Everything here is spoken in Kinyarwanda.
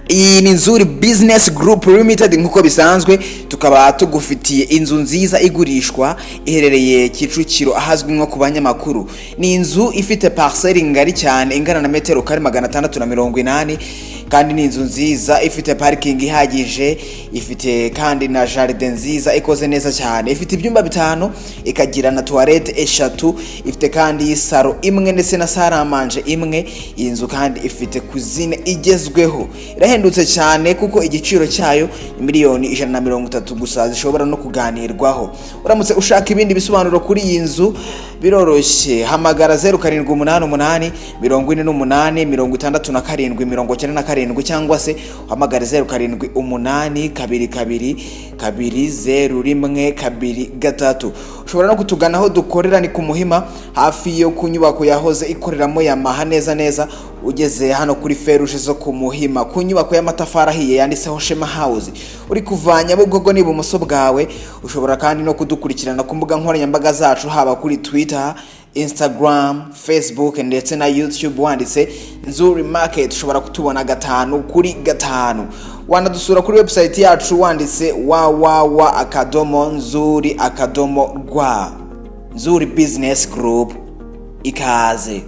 Iyi ni Nzuri Business Group Limited nkuko bisanzwe, tukaba tugufitiye inzu nziza igurishwa iherereye Kicukiro ahazwi nko ku banyamakuru. Ni inzu ifite parcelle ngari cyane ingana na metero kare 680, kandi ni inzu nziza ifite parking ihagije, ifite kandi na jardin nziza ikoze neza cyane, ifite ibyumba 5, ikagira na toilette 3, ifite kandi saro imwe ndetse na salle à manger imwe. Iyi nzu kandi ifite cuisine igezweho, irahendutse cyane kuko igiciro cyayo miliyoni 130 gusa zishobora no kuganirwaho. Uramutse ushaka ibindi bisobanuro kuri iyi nzu biroroshye, hamagara 0788 48 67 97 cyangwa se uhamagare 0788 22 201 ushobora no kutugana aho dukorera ni ku Muhima hafi yo ku nyubako yahoze ikoreramo Yamaha neza ugeze hano kuri feruje zo ku Muhima ku nyubako y'amatafari ahiye yanditseho Shema House. Uri kuvanya Bugogo ni ibumoso bwawe. Ushobora kandi no kudukurikirana ku mbuga nkoranyambaga zacu haba kuri Twitter, Instagram, Facebook ndetse na YouTube wanditse Nzuri Market. Ushobora kutubona 5/5. Wanadusura kuri website yacu wanditse www.nzuri.rw. Nzuri Business Group ikaze.